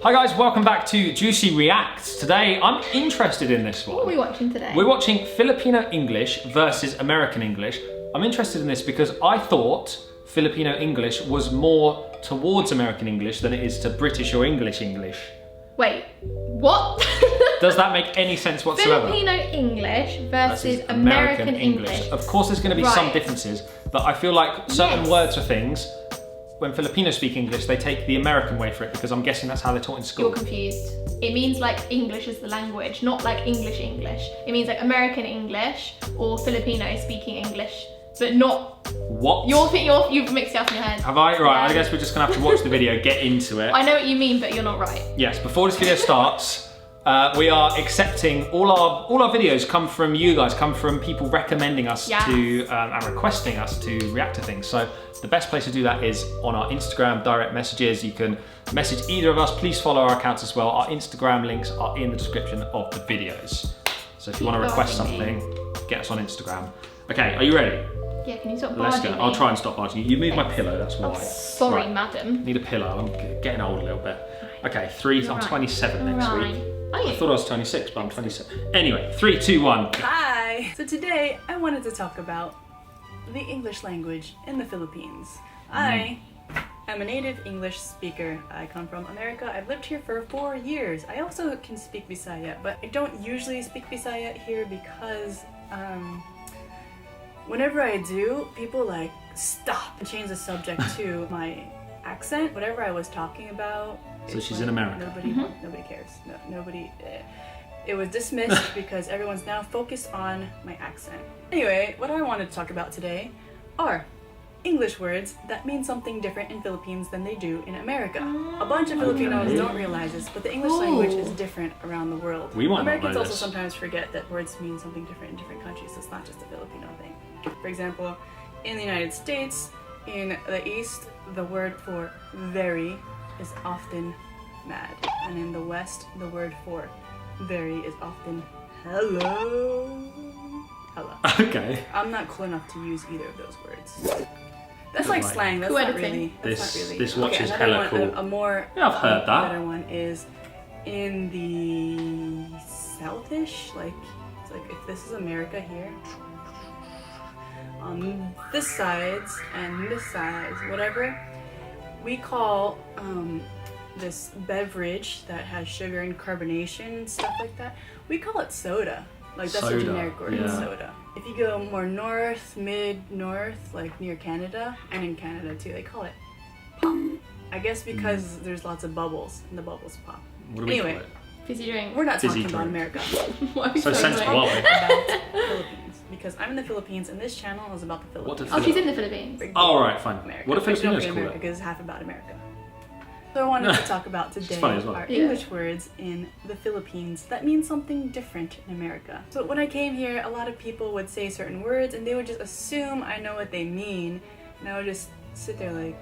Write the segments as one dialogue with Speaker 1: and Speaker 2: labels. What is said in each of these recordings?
Speaker 1: Hi guys, welcome back to Juicy Reacts. Today, I'm interested in this one.
Speaker 2: What are we watching today?
Speaker 1: We're watching Filipino English versus American English. I'm interested in this because I thought Filipino English was more towards American English than it is to British or English English.
Speaker 2: Wait, what?
Speaker 1: Does that make any sense whatsoever?
Speaker 2: Filipino English versus American English.
Speaker 1: Of course there's going to be some differences, but I feel like certain words or things, when Filipinos speak English, they take the American way for it because I'm guessing that's how they're taught in school.
Speaker 2: You're confused. It means like English is the language, not like English English. It means like American English or Filipino speaking English, but not...
Speaker 1: What?
Speaker 2: You've mixed it up in your head.
Speaker 1: Have I? Right,
Speaker 2: Yeah.
Speaker 1: I guess we're just going to have to watch the video, get into it.
Speaker 2: I know what you mean, but you're not right.
Speaker 1: Yes, before this video starts, we are accepting all our videos come from you guys, come from people recommending us to and requesting us to react to things. So the best place to do that is on our Instagram direct messages. You can message either of us. Please follow our accounts as well. Our Instagram links are in the description of the videos. So if you want to request something, get us on Instagram. Okay, are you ready?
Speaker 2: Yeah, can you stop barging
Speaker 1: Let's go.
Speaker 2: me?
Speaker 1: I'll try and stop barging you. You moved my pillow, that's why.
Speaker 2: Oh, sorry, madam.
Speaker 1: Need a pillow. I'm getting old a little bit. Okay, I'm 27 next week.
Speaker 2: Are you?
Speaker 1: I thought I was 26, but I'm 27. Anyway, 3, 2, 1.
Speaker 3: Hi! So today I wanted to talk about the English language in the Philippines. I am a native English speaker. I come from America. I've lived here for 4 years. I also can speak Bisaya, but I don't usually speak Bisaya here because whenever I do, people like stop and change the subject to my accent. Whatever I was talking about.
Speaker 1: So she's in America.
Speaker 3: Nobody cares. Nobody. It was dismissed because everyone's now focused on my accent. Anyway, what I wanted to talk about today are English words that mean something different in Philippines than they do in America. A bunch of Filipinos don't realize this, but the English language is different around the world.
Speaker 1: We might not
Speaker 3: Americans
Speaker 1: know
Speaker 3: also
Speaker 1: this.
Speaker 3: sometimes forget that words mean something different in different countries, so it's not just a Filipino thing. For example, in the United States, in the East, the word for very is often mad, and in the West, the word for very is often hello. Hello.
Speaker 1: Okay.
Speaker 3: I'm not cool enough to use either of those words. That's like slang. That's
Speaker 2: Cool
Speaker 3: not
Speaker 2: editing.
Speaker 3: really. That's not really.
Speaker 1: This watch is
Speaker 3: another
Speaker 1: hella
Speaker 3: one,
Speaker 1: cool.
Speaker 3: A more
Speaker 1: Yeah, I've heard that.
Speaker 3: better one is in the southish. Like, it's like if this is America here, on this sides and this sides, whatever, we call this beverage that has sugar and carbonation and stuff like that, we call it soda. Like that's a
Speaker 1: Soda,
Speaker 3: generic word,
Speaker 1: yeah.
Speaker 3: soda. If you go more north, mid-north, like near Canada, and in Canada too, they call it pop. I guess because there's lots of bubbles and the bubbles pop.
Speaker 1: What do we
Speaker 3: Anyway,
Speaker 1: call it?
Speaker 2: Fizzy drink.
Speaker 3: we're not
Speaker 1: Fizzy
Speaker 3: talking about
Speaker 1: drink.
Speaker 3: America.
Speaker 2: Why are we
Speaker 1: So
Speaker 2: so
Speaker 1: sensible,
Speaker 2: annoyed?
Speaker 1: aren't we?
Speaker 3: About Philippines, because I'm in the Philippines and this channel is about the Philippines.
Speaker 2: Oh, she's in the Philippines.
Speaker 1: Oh, right, fine.
Speaker 3: America.
Speaker 1: What do
Speaker 3: But don't
Speaker 1: Filipinos
Speaker 3: forget
Speaker 1: call
Speaker 3: America
Speaker 1: it?
Speaker 3: because it's half about America. So I wanted to talk about today
Speaker 1: funny as well.
Speaker 3: are
Speaker 2: Yeah.
Speaker 3: English words in the Philippines that mean something different in America. So when I came here, a lot of people would say certain words and they would just assume I know what they mean, and I would just sit there like.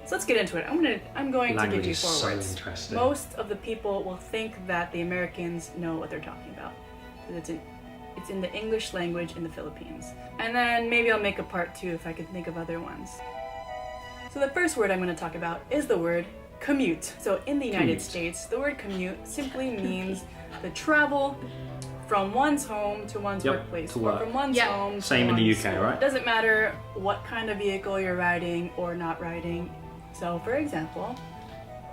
Speaker 3: So let's get into it. I'm going to
Speaker 1: Language
Speaker 3: give you
Speaker 1: is
Speaker 3: 4
Speaker 1: so
Speaker 3: words.
Speaker 1: interesting.
Speaker 3: Most of the people will think that the Americans know what they're talking about. It's in the English language in the Philippines. And then maybe I'll make a part 2 if I can think of other ones. So the first word I'm going to talk about is the word commute. So in the United States, the word commute simply means the travel from one's home to one's workplace,
Speaker 1: to
Speaker 3: or
Speaker 1: work.
Speaker 3: from one's home to
Speaker 1: Same in the
Speaker 3: one's
Speaker 1: UK,
Speaker 3: school.
Speaker 1: right?
Speaker 3: It doesn't matter what kind of vehicle you're riding or not riding. So for example,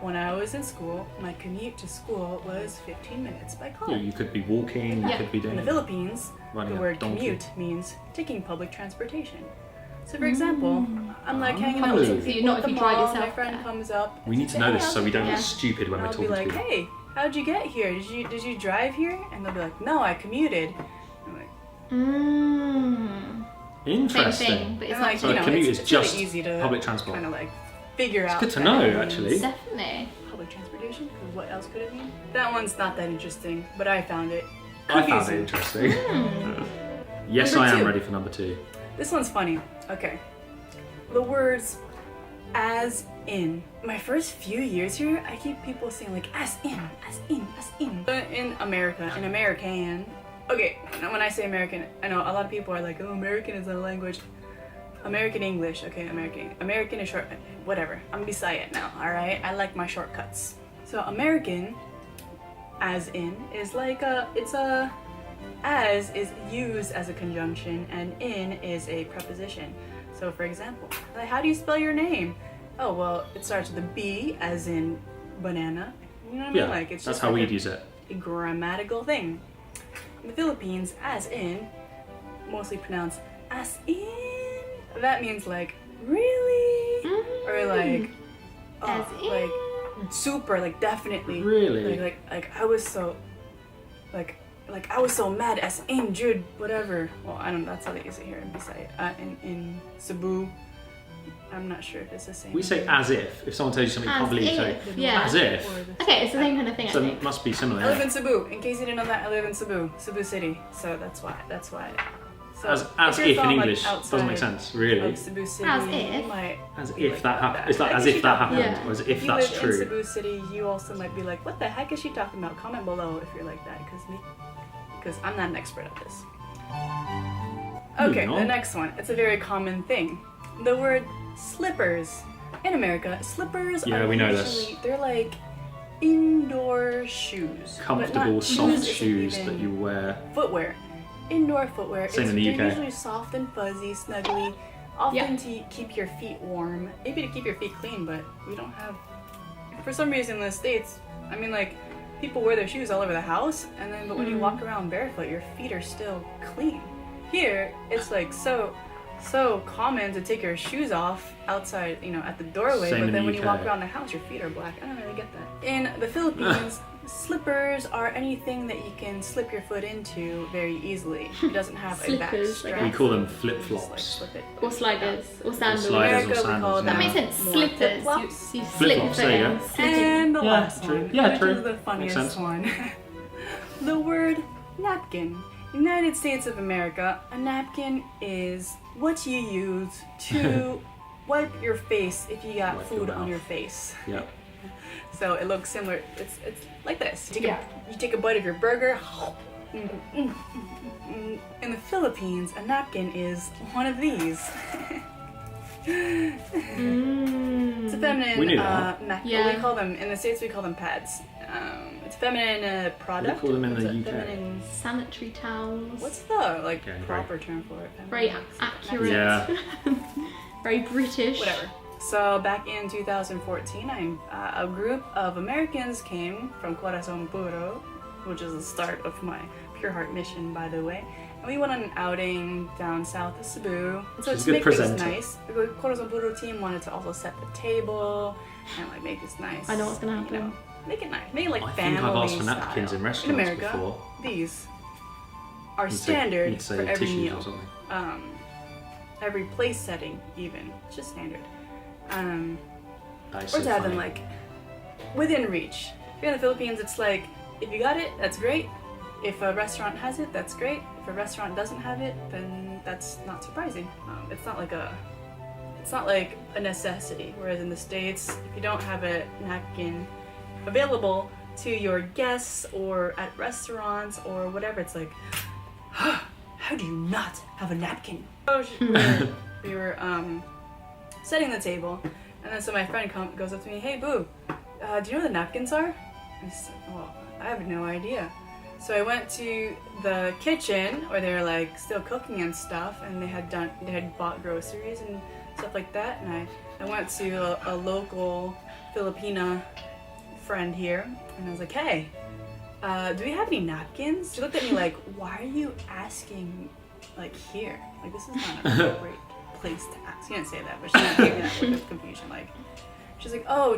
Speaker 3: when I was in school, my commute to school was 15 minutes by car.
Speaker 1: Yeah, you could be walking, you could be
Speaker 3: In
Speaker 1: doing
Speaker 3: the Philippines,
Speaker 1: running
Speaker 3: the
Speaker 1: a
Speaker 3: word
Speaker 1: donkey.
Speaker 3: commute means taking public transportation. So for example, I'm like hanging out
Speaker 1: Oh.
Speaker 3: with some
Speaker 1: So
Speaker 2: you're
Speaker 3: people
Speaker 2: not
Speaker 3: at the
Speaker 2: if you drive
Speaker 3: mall,
Speaker 2: yourself
Speaker 3: my friend
Speaker 2: there.
Speaker 3: comes up.
Speaker 1: We need to
Speaker 3: and
Speaker 1: know
Speaker 3: says,
Speaker 1: this
Speaker 3: "Hey,
Speaker 1: so we don't
Speaker 2: Yeah.
Speaker 1: get stupid when
Speaker 3: and
Speaker 1: we're
Speaker 3: I'll be
Speaker 1: talking
Speaker 3: like,
Speaker 1: to people.
Speaker 3: hey, how'd you get here? Did you drive here? And they'll be like, no, I commuted. I'm like,
Speaker 2: Same
Speaker 1: Interesting.
Speaker 2: thing, but it's
Speaker 3: I'm
Speaker 2: not.
Speaker 3: like,
Speaker 1: So
Speaker 3: you
Speaker 1: a
Speaker 3: know,
Speaker 1: commute
Speaker 3: it's
Speaker 1: is just
Speaker 3: really easy to
Speaker 1: public transport.
Speaker 3: kind of like figure out.
Speaker 1: Good to
Speaker 3: that
Speaker 1: know,
Speaker 3: it means
Speaker 1: actually.
Speaker 2: Definitely.
Speaker 3: Public transportation, because what else could it mean? That one's not that interesting, but I found it
Speaker 1: I found it
Speaker 3: confusing.
Speaker 1: interesting. Yes,
Speaker 3: Number
Speaker 1: I am
Speaker 3: 2.
Speaker 1: ready for number 2.
Speaker 3: This one's funny. Okay. The words as in. My first few years here, I keep people saying like as in, as in, as in. In America, in American. Okay, when I say American, I know a lot of people are like, oh, American is a language. American English. Okay, American is short. Whatever. I'm Bisaya now. All right. I like my shortcuts. So American, as in, is like as is used as a conjunction, and in is a preposition. So for example, like, how do you spell your name? Oh well, it starts with a B, as in banana. You know what I mean? Like it's
Speaker 1: that's
Speaker 3: just
Speaker 1: how
Speaker 3: like
Speaker 1: we'd use it.
Speaker 3: A grammatical thing. In the Philippines, as in, mostly pronounced as in. That means like really, or like
Speaker 2: As in.
Speaker 3: like super, like definitely.
Speaker 1: Really?
Speaker 3: Like I was so I was so mad as in Jude whatever. Well, I don't know. That's how they use it here in Bisaya. In Cebu. I'm not sure if it's the same.
Speaker 1: We say as if someone tells you something,
Speaker 2: As
Speaker 1: probably
Speaker 2: if,
Speaker 1: say
Speaker 2: yeah.
Speaker 1: as if.
Speaker 2: Okay, it's the same kind of thing,
Speaker 1: So
Speaker 2: I
Speaker 1: it
Speaker 2: think.
Speaker 1: must be similar.
Speaker 3: I live
Speaker 1: Yeah.
Speaker 3: in Cebu. In case you didn't know that, I live in Cebu City. So that's why. So
Speaker 1: As
Speaker 3: you're
Speaker 1: if in
Speaker 3: from, like,
Speaker 1: English doesn't make
Speaker 3: outside
Speaker 1: sense, really.
Speaker 3: of Cebu City,
Speaker 2: As
Speaker 3: you
Speaker 2: if.
Speaker 3: might
Speaker 1: As
Speaker 3: be
Speaker 1: if
Speaker 3: like,
Speaker 1: that
Speaker 3: what
Speaker 1: happened.
Speaker 3: the
Speaker 1: It's like
Speaker 3: heck
Speaker 1: as
Speaker 3: is
Speaker 1: if
Speaker 3: she
Speaker 1: that
Speaker 3: talking
Speaker 1: happened,
Speaker 2: about?
Speaker 1: or as
Speaker 3: about?
Speaker 1: if
Speaker 3: If you
Speaker 1: that's
Speaker 3: live
Speaker 1: true.
Speaker 3: in Cebu City, you also might be like, what the heck is she talking about? Comment below if you're like that, because I'm not an expert at this. Okay,
Speaker 1: Moving
Speaker 3: the
Speaker 1: on.
Speaker 3: next one. It's a very common thing. The word slippers. In America, slippers
Speaker 1: Yeah,
Speaker 3: are
Speaker 1: we know
Speaker 3: usually, they're like indoor shoes. but
Speaker 1: Comfortable,
Speaker 3: not
Speaker 1: soft
Speaker 3: isn't
Speaker 1: shoes
Speaker 3: even
Speaker 1: that you wear.
Speaker 3: Footwear. Indoor footwear.
Speaker 1: Same in the
Speaker 3: They're
Speaker 1: UK.
Speaker 3: usually soft and fuzzy, snuggly, often to keep your feet warm. Maybe to keep your feet clean, but we don't have. For some reason in the States, I mean, like, people wear their shoes all over the house, and then but when you walk around barefoot, your feet are still clean. Here, it's like so common to take your shoes off outside, at the doorway,
Speaker 1: Same
Speaker 3: but
Speaker 1: in
Speaker 3: then
Speaker 1: the
Speaker 3: when you
Speaker 1: UK.
Speaker 3: walk around the house, your feet are black. I don't really get that. In the Philippines, slippers are anything that you can slip your foot into very easily. It doesn't have a back
Speaker 2: Slippers,
Speaker 3: strap.
Speaker 2: like
Speaker 1: We call them
Speaker 3: Just,
Speaker 1: flip-flops.
Speaker 3: slip it.
Speaker 2: Or sliders, or sandals.
Speaker 1: sliders.
Speaker 3: America,
Speaker 1: or
Speaker 3: we call
Speaker 1: sandals,
Speaker 3: them
Speaker 2: That makes sense.
Speaker 3: more
Speaker 2: Slippers.
Speaker 3: flip-flops.
Speaker 2: You slip
Speaker 1: Flip-flops,
Speaker 2: your
Speaker 1: there you
Speaker 2: foot in.
Speaker 1: go.
Speaker 2: Slip it.
Speaker 3: And the
Speaker 1: Yeah,
Speaker 3: last
Speaker 1: true.
Speaker 3: one,
Speaker 1: Yeah,
Speaker 3: which
Speaker 1: true.
Speaker 3: is the
Speaker 1: Makes
Speaker 3: funniest
Speaker 1: sense.
Speaker 3: one. The word napkin. United States of America, a napkin is what you use to wipe your face if you got
Speaker 1: Wipe
Speaker 3: food
Speaker 1: your
Speaker 3: on
Speaker 1: mouth.
Speaker 3: your face.
Speaker 1: Yep.
Speaker 3: So it looks similar. It's like this. You take a bite of your burger. In the Philippines, a napkin is one of these. It's a feminine
Speaker 1: We knew that.
Speaker 3: napkin.
Speaker 2: Yeah.
Speaker 3: We call them in the States. We call them pads. It's a feminine product.
Speaker 1: call them in
Speaker 3: It's
Speaker 1: the
Speaker 3: a
Speaker 1: UK?
Speaker 3: Feminine,
Speaker 2: Sanitary towels.
Speaker 3: what's the
Speaker 1: Yeah,
Speaker 3: proper term for it?
Speaker 2: Very
Speaker 3: Feminine-
Speaker 2: accurate.
Speaker 1: Yeah.
Speaker 2: Very British.
Speaker 3: Whatever. So back in 2014, a group of Americans came from Corazon Puro, which is the start of my Pure Heart mission, by the way. And we went on an outing down south of Cebu. So
Speaker 1: She's a
Speaker 3: to
Speaker 1: good
Speaker 3: make things
Speaker 1: presenter.
Speaker 3: nice, the Corazon Puro team wanted to also set the table and like make this nice.
Speaker 2: I know what's gonna happen.
Speaker 3: Make it nice. Make it like
Speaker 1: I
Speaker 3: family
Speaker 1: think I've asked for napkins
Speaker 3: style.
Speaker 1: in restaurants
Speaker 3: In America,
Speaker 1: before.
Speaker 3: these are
Speaker 1: You'd say-
Speaker 3: standard
Speaker 1: you'd say
Speaker 3: for every
Speaker 1: tissues
Speaker 3: meal.
Speaker 1: or something.
Speaker 3: Every place setting, even. It's just standard.
Speaker 1: That is
Speaker 3: Or
Speaker 1: so
Speaker 3: to have them
Speaker 1: funny.
Speaker 3: like within reach. If you're in the Philippines, it's like if you got it, that's great. If a restaurant has it, that's great. If a restaurant doesn't have it, then that's not surprising. It's not like a necessity. Whereas in the States, if you don't have a napkin available to your guests or at restaurants or whatever, it's like, how do you not have a napkin? Oh, we were setting the table, and then so my friend goes up to me, hey boo, do you know what the napkins are? I said, well, I have no idea. So I went to the kitchen where they were like still cooking and stuff, and they had bought groceries and stuff like that, and I went to a local Filipina friend here, and I was like, hey, do we have any napkins? She looked at me like, why are you asking like here? Like, this is not an appropriate place to ask. She didn't say that, but she gave me that look of confusion. Like, she's like, oh,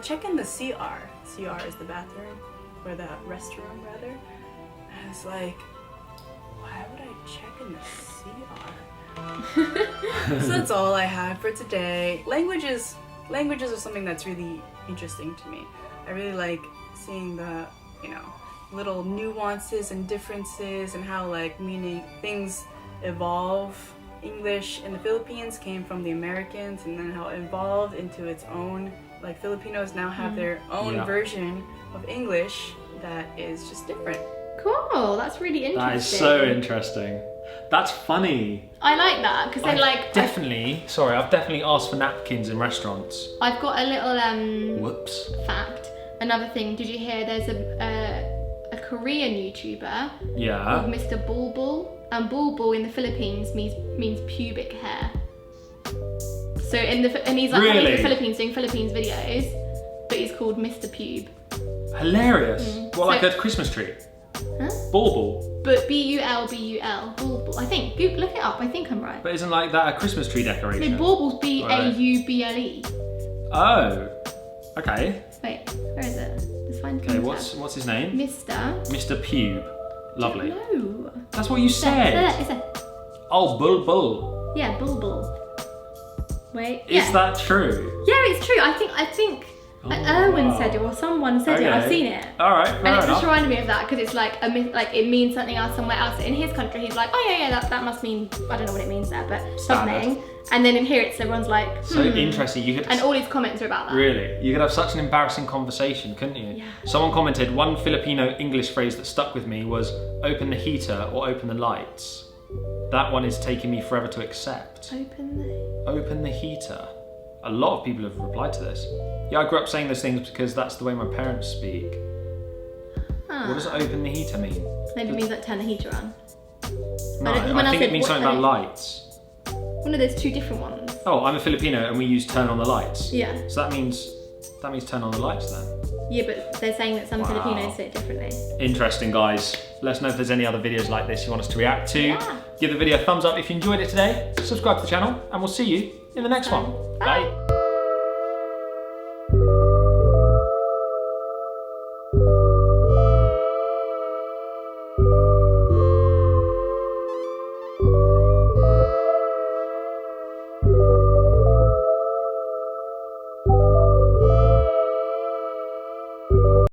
Speaker 3: check in the CR. CR is the bathroom, or the restroom rather. And I was like, why would I check in the CR? So that's all I have for today. Languages are something that's really interesting to me. I really like seeing the, little nuances and differences and how like meaning things evolve. English in the Philippines came from the Americans, and then how it evolved into its own, like Filipinos now have their own version of English that is just different.
Speaker 2: Cool. That's really interesting.
Speaker 1: That is so interesting. That's funny.
Speaker 2: I like that because they like.
Speaker 1: I've definitely asked for napkins in restaurants.
Speaker 2: I've got a little
Speaker 1: Whoops.
Speaker 2: fact. Another thing, did you hear there's a Korean YouTuber
Speaker 1: Yeah.
Speaker 2: called Mr. Bulbul, and Bulbul in the Philippines means pubic hair. So and he's like coming to
Speaker 1: Really?
Speaker 2: the Philippines doing Philippines videos, but he's called Mr. Pube.
Speaker 1: Hilarious. What, like
Speaker 2: So-
Speaker 1: a Christmas tree?
Speaker 2: Huh?
Speaker 1: Bauble.
Speaker 2: But B-U-L-B-U-L, Bulbul. I think, look it up, I think I'm right.
Speaker 1: But isn't like that a Christmas tree decoration?
Speaker 2: No, Bulbul's B-A-U-B-L-E.
Speaker 1: Oh. Okay.
Speaker 2: Wait, where is it? Let's find
Speaker 1: Okay,
Speaker 2: contact.
Speaker 1: what's his name?
Speaker 2: Mr.
Speaker 1: Mr. Pube. Lovely.
Speaker 2: No.
Speaker 1: That's what you said.
Speaker 2: Is it?
Speaker 1: Oh, Bulbul.
Speaker 2: Yeah, Bulbul. Wait.
Speaker 1: Is
Speaker 2: yeah.
Speaker 1: that true?
Speaker 2: Yeah, it's true. I think Erwin said it or someone said it. I've seen it.
Speaker 1: Alright, fair
Speaker 2: And it just
Speaker 1: enough.
Speaker 2: reminded me of that because it's like it means something else somewhere else. In his country, he's like, oh yeah, that must mean, I don't know what it means there, but something. And then in here, everyone's like,
Speaker 1: So interesting. You could
Speaker 2: And all his comments are about that.
Speaker 1: Really? You could have such an embarrassing conversation, couldn't you?
Speaker 2: Yeah.
Speaker 1: Someone commented, one Filipino English phrase that stuck with me was open the heater or open the lights. That one is taking me forever to accept. Open the heater. A lot of people have replied to this. Yeah, I grew up saying those things because that's the way my parents speak.
Speaker 2: Ah.
Speaker 1: What does open the heater mean?
Speaker 2: Maybe it means like turn the heater on.
Speaker 1: No,
Speaker 2: when
Speaker 1: I
Speaker 2: I
Speaker 1: think
Speaker 2: said
Speaker 1: it means
Speaker 2: what-
Speaker 1: something about lights.
Speaker 2: Well, no, there's two different ones.
Speaker 1: Oh, I'm a Filipino and we use turn on the lights.
Speaker 2: Yeah.
Speaker 1: So that means turn on the lights then.
Speaker 2: Yeah, but they're saying that some
Speaker 1: Wow.
Speaker 2: Filipinos say it differently.
Speaker 1: Interesting, guys. Let us know if there's any other videos like this you want us to react to.
Speaker 2: Yeah.
Speaker 1: Give the video a thumbs up if you enjoyed it today. Subscribe to the channel and we'll see you in the next one.
Speaker 2: Bye.
Speaker 1: Bye.